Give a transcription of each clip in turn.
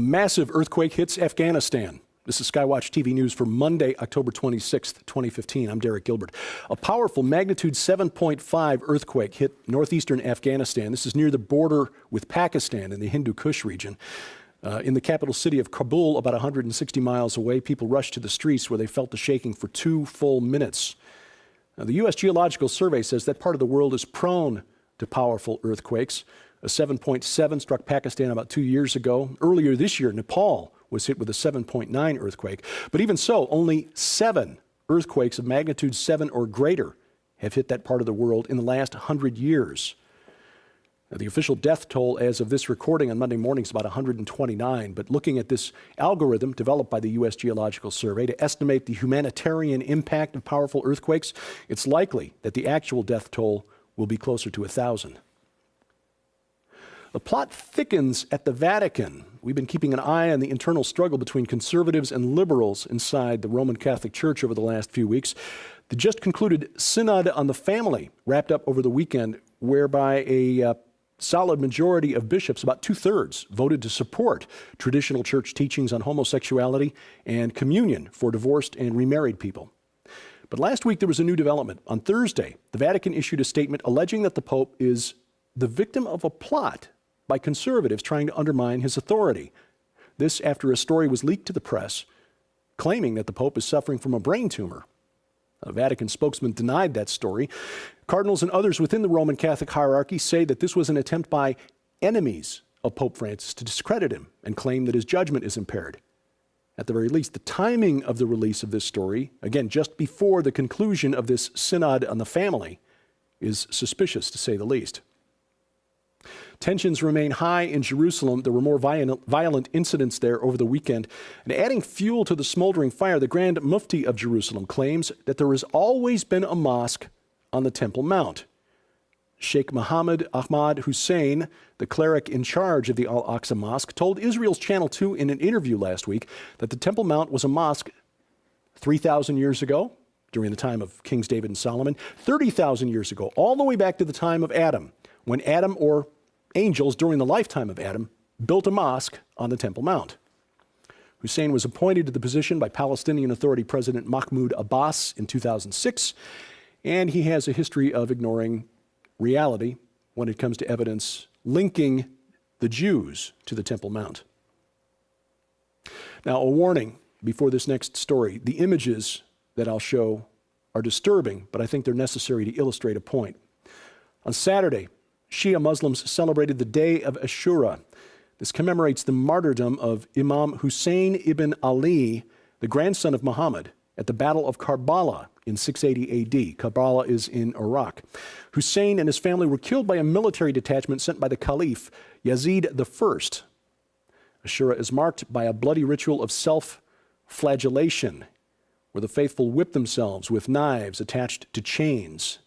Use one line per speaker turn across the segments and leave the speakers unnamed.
massive earthquake hits Afghanistan. This is SkyWatchTV News for Monday, October 26th, 2015. I'm Derek Gilbert. A powerful magnitude 7.5 earthquake hit northeastern Afghanistan. This is near the border with Pakistan in the Hindu Kush region. In the capital city of Kabul, about 160 miles away, people rushed to the streets where they felt the shaking for 2 full minutes. Now, the U.S. Geological Survey says that part of the world is prone to powerful earthquakes. A 7.7 struck Pakistan about 2 years ago. Earlier this year, Nepal was hit with a 7.9 earthquake. But even so, only 7 earthquakes of magnitude 7 or greater have hit that part of the world in the last 100 years. Now, the official death toll as of this recording on Monday morning is about 129. But looking at this algorithm developed by the U.S. Geological Survey to estimate the humanitarian impact of powerful earthquakes, it's likely that the actual death toll will be closer to 1,000. The plot thickens at the Vatican. We've been keeping an eye on the internal struggle between conservatives and liberals inside the Roman Catholic Church over the last few weeks. The just concluded Synod on the Family wrapped up over the weekend, whereby a solid majority of bishops, about 2/3, voted to support traditional church teachings on homosexuality and communion for divorced and remarried people. But last week there was a new development. On Thursday, the Vatican issued a statement alleging that the Pope is the victim of a plot by conservatives trying to undermine his authority. This after a story was leaked to the press claiming that the Pope is suffering from a brain tumor. A Vatican spokesman denied that story. Cardinals and others within the Roman Catholic hierarchy say that this was an attempt by enemies of Pope Francis to discredit him and claim that his judgment is impaired. At the very least, the timing of the release of this story, again, just before the conclusion of this Synod on the Family, is suspicious to say the least. Tensions remain high in Jerusalem. There were more violent incidents there over the weekend. And adding fuel to the smoldering fire, the Grand Mufti of Jerusalem claims that there has always been a mosque on the Temple Mount. Sheikh Mohammed Ahmad Hussein, the cleric in charge of the Al-Aqsa Mosque, told Israel's Channel 2 in an interview last week that the Temple Mount was a mosque 3,000 years ago, during the time of Kings David and Solomon, 30,000 years ago, all the way back to the time of Adam, when Adam, or angels during the lifetime of Adam, built a mosque on the Temple Mount. Hussein was appointed to the position by Palestinian Authority President Mahmoud Abbas in 2006, and he has a history of ignoring reality when it comes to evidence linking the Jews to the Temple Mount. Now, a warning before this next story. The images that I'll show are disturbing, but I think they're necessary to illustrate a point. On Saturday, Shia Muslims celebrated the Day of Ashura. This commemorates the martyrdom of Imam Hussein ibn Ali, the grandson of Muhammad, at the Battle of Karbala in 680 AD. Karbala is in Iraq. Hussein and his family were killed by a military detachment sent by the Caliph Yazid I. Ashura is marked by a bloody ritual of self-flagellation, where the faithful whip themselves with knives attached to chains.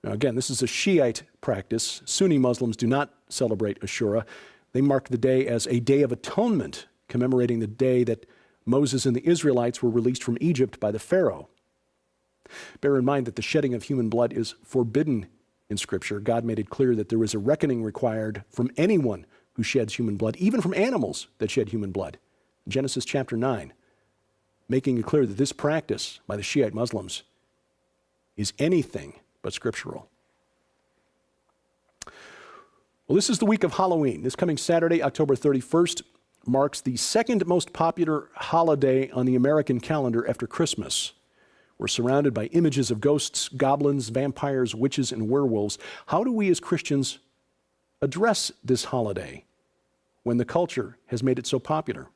Now again, this is a Shiite practice. Sunni Muslims do not celebrate Ashura. They mark the day as a day of atonement, commemorating the day that Moses and the Israelites were released from Egypt by the Pharaoh. Bear in mind that the shedding of human blood is forbidden in Scripture. God made it clear that there is a reckoning required from anyone who sheds human blood, even from animals that shed human blood. Genesis chapter 9, making it clear that this practice by the Shiite Muslims is anything but scriptural. Well, this is the week of Halloween. This coming Saturday, October 31st, marks the second most popular holiday on the American calendar after Christmas. We're surrounded by images of ghosts, goblins, vampires, witches, and werewolves. How do we as Christians address this holiday when the culture has made it so popular?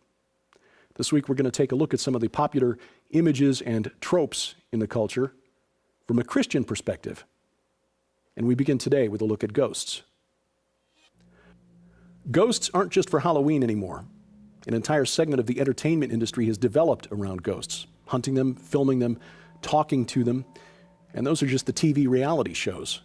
This week we're going to take a look at some of the popular images and tropes in the culture from a Christian perspective. And we begin today with a look at ghosts. Ghosts aren't just for Halloween anymore. An entire segment of the entertainment industry has developed around ghosts, hunting them, filming them, talking to them, and those are just the TV reality shows.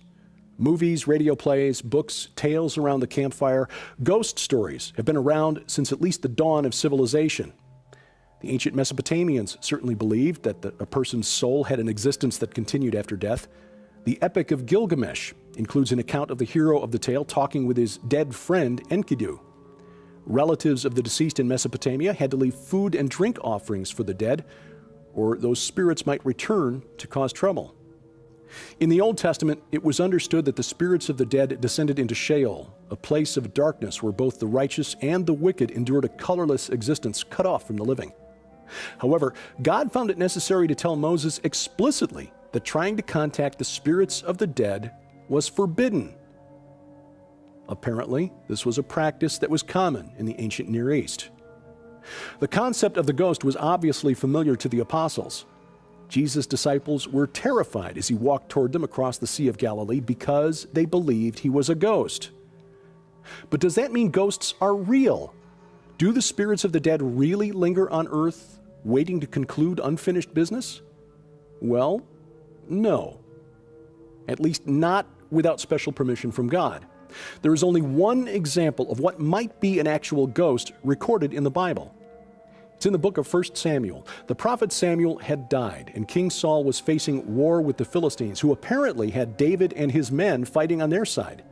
Movies, radio plays, books, tales around the campfire. Ghost stories have been around since at least the dawn of civilization. The ancient Mesopotamians certainly believed that a person's soul had an existence that continued after death. The Epic of Gilgamesh includes an account of the hero of the tale talking with his dead friend Enkidu. Relatives of the deceased in Mesopotamia had to leave food and drink offerings for the dead, or those spirits might return to cause trouble. In the Old Testament, it was understood that the spirits of the dead descended into Sheol, a place of darkness where both the righteous and the wicked endured a colorless existence cut off from the living. However, God found it necessary to tell Moses explicitly that trying to contact the spirits of the dead was forbidden. Apparently, this was a practice that was common in the ancient Near East. The concept of the ghost was obviously familiar to the apostles. Jesus' disciples were terrified as he walked toward them across the Sea of Galilee because they believed he was a ghost. But does that mean ghosts are real? Do the spirits of the dead really linger on earth, waiting to conclude unfinished business? Well, no. At least not without special permission from God. There is only one example of what might be an actual ghost recorded in the Bible. It's in the book of 1 Samuel. The prophet Samuel had died, and King Saul was facing war with the Philistines, who apparently had David and his men fighting on their side.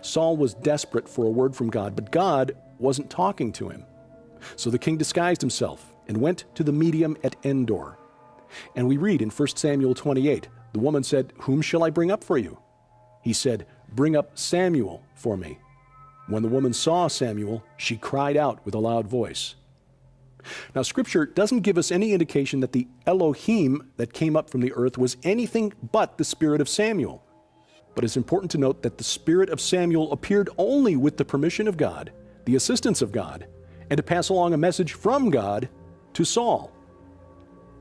Saul was desperate for a word from God, but God wasn't talking to him. So the king disguised himself and went to the medium at Endor. And we read in 1 Samuel 28, the woman said, "Whom shall I bring up for you?" He said, "Bring up Samuel for me." When the woman saw Samuel, she cried out with a loud voice. Now, Scripture doesn't give us any indication that the Elohim that came up from the earth was anything but the spirit of Samuel. But it's important to note that the spirit of Samuel appeared only with the permission of God, the assistance of God, and to pass along a message from God to Saul.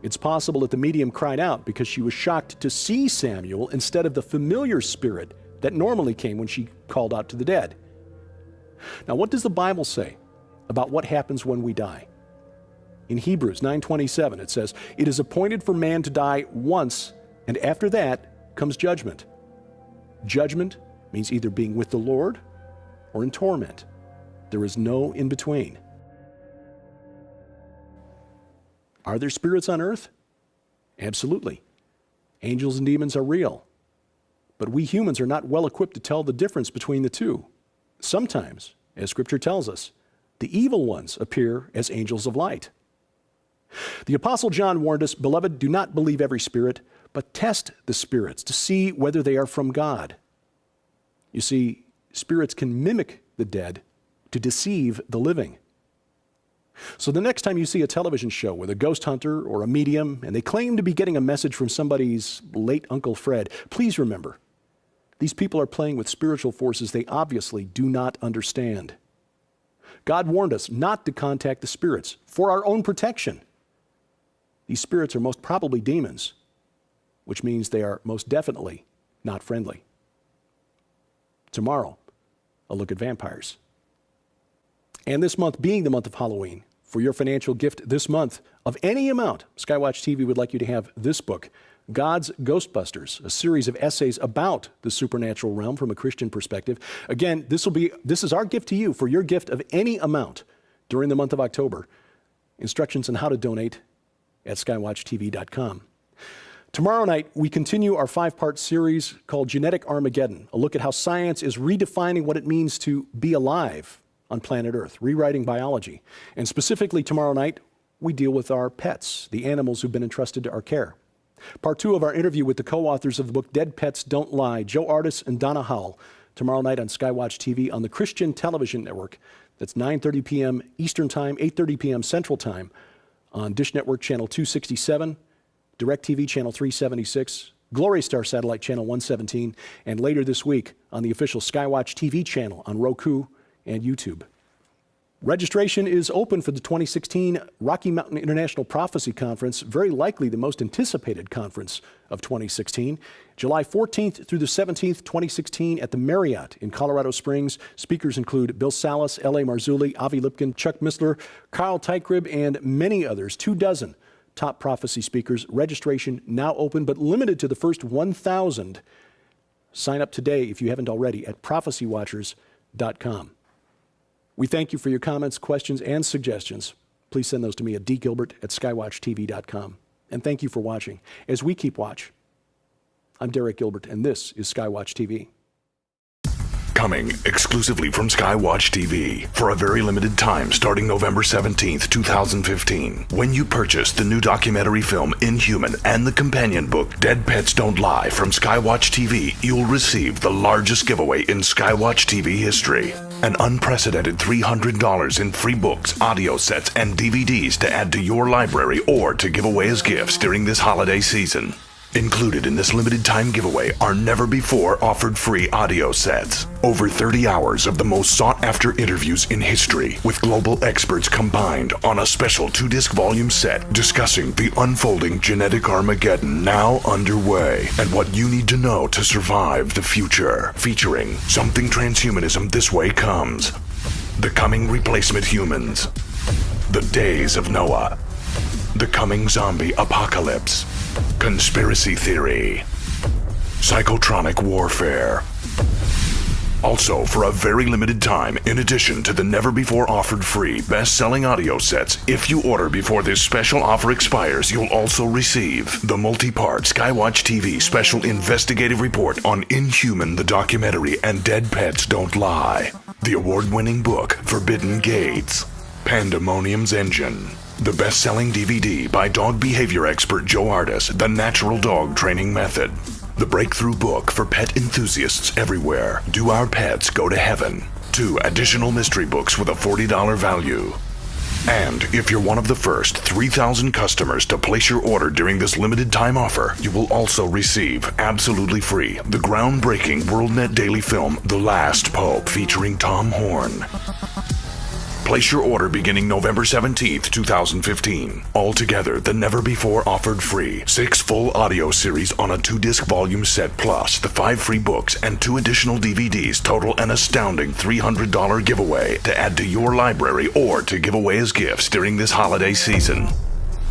It's possible that the medium cried out because she was shocked to see Samuel instead of the familiar spirit that normally came when she called out to the dead. Now, what does the Bible say about what happens when we die? In Hebrews 9:27, it says, "It is appointed for man to die once, and after that comes judgment." Judgment means either being with the Lord or in torment. There is no in between. Are there spirits on earth? Absolutely. Angels and demons are real. But we humans are not well equipped to tell the difference between the two. Sometimes, as Scripture tells us, the evil ones appear as angels of light. The Apostle John warned us, "Beloved, do not believe every spirit, but test the spirits to see whether they are from God." You see, spirits can mimic the dead to deceive the living. So the next time you see a television show with a ghost hunter or a medium, and they claim to be getting a message from somebody's late Uncle Fred, please remember, these people are playing with spiritual forces they obviously do not understand. God warned us not to contact the spirits for our own protection. These spirits are most probably demons, which means they are most definitely not friendly. Tomorrow, a look at vampires. And this month being the month of Halloween, for your financial gift this month of any amount, SkyWatch TV would like you to have this book, God's Ghostbusters, a series of essays about the supernatural realm from a Christian perspective. Again, this is our gift to you for your gift of any amount during the month of October. Instructions on how to donate at skywatchtv.com. Tomorrow night, we continue our 5-part series called Genetic Armageddon, a look at how science is redefining what it means to be alive on planet Earth, rewriting biology. And specifically tomorrow night, we deal with our pets, the animals who've been entrusted to our care. Part 2 of our interview with the co-authors of the book Dead Pets Don't Lie, Joe Artis and Donna Howell, tomorrow night on SkyWatch TV on the Christian Television Network. That's 9:30 p.m. Eastern Time, 8:30 p.m. Central Time on Dish Network Channel 267, DirecTV Channel 376, Glory Star Satellite Channel 117, and later this week on the official SkyWatch TV channel on Roku and YouTube. Registration is open for the 2016 Rocky Mountain International Prophecy Conference, very likely the most anticipated conference of 2016. July 14th through the 17th, 2016 at the Marriott in Colorado Springs. Speakers include Bill Salas, L.A. Marzulli, Avi Lipkin, Chuck Missler, Carl Teichgrib, and many others. 24 top prophecy speakers. Registration now open, but limited to the first 1,000. Sign up today if you haven't already at prophecywatchers.com. We thank you for your comments, questions, and suggestions. Please send those to me at dgilbert@skywatchtv.com. And thank you for watching. As we keep watch, I'm Derek Gilbert, and this is SkyWatch TV.
Coming exclusively from SkyWatchTV for a very limited time starting November 17th, 2015. When you purchase the new documentary film Inhuman and the companion book Dead Pets Don't Lie from SkyWatchTV, you'll receive the largest giveaway in SkyWatchTV history. An unprecedented $300 in free books, audio sets, and DVDs to add to your library or to give away as gifts during this holiday season. Included in this limited time giveaway are never-before-offered free audio sets. Over 30 hours of the most sought-after interviews in history with global experts combined on a special 2-disc volume set discussing the unfolding genetic Armageddon now underway and what you need to know to survive the future. Featuring Something Transhumanism This Way Comes, The Coming Replacement Humans, The Days of Noah, The Coming Zombie Apocalypse, Conspiracy Theory, Psychotronic Warfare. Also, for a very limited time, in addition to the never-before-offered free best-selling audio sets, if you order before this special offer expires, you'll also receive the multi-part SkyWatch-TV special investigative report on Inhuman the documentary and Dead Pets Don't Lie, the award-winning book Forbidden Gates, Pandemonium's Engine, the best-selling DVD by dog behavior expert Joe Ardis, The Natural Dog Training Method. The breakthrough book for pet enthusiasts everywhere, Do Our Pets Go to Heaven? 2 additional mystery books with a $40 value. And if you're one of the first 3,000 customers to place your order during this limited time offer, you will also receive, absolutely free, the groundbreaking WorldNet daily film The Last Pope featuring Tom Horn. Place your order beginning November 17th, 2015. Altogether, the never-before-offered free 6 full audio series on a 2-disc volume set plus the 5 free books and 2 additional DVDs total an astounding $300 giveaway to add to your library or to give away as gifts during this holiday season.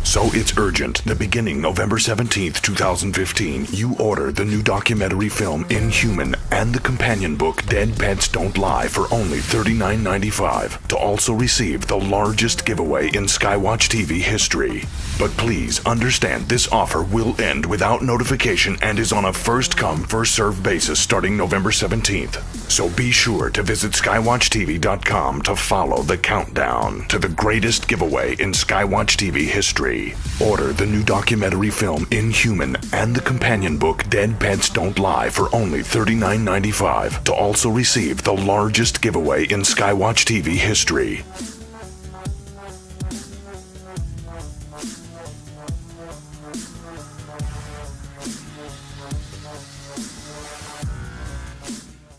So it's urgent that beginning November 17th, 2015, you order the new documentary film Inhuman and the companion book Dead Pets Don't Lie for only $39.95 to also receive the largest giveaway in SkyWatch-TV history. But please understand this offer will end without notification and is on a first-come, first-served basis starting November 17th. So be sure to visit SkyWatchTV.com to follow the countdown to the greatest giveaway in SkyWatch-TV history. Order the new documentary film Inhuman and the companion book Dead Pets Don't Lie for only $39.95 to also receive the largest giveaway in SkyWatch-TV history.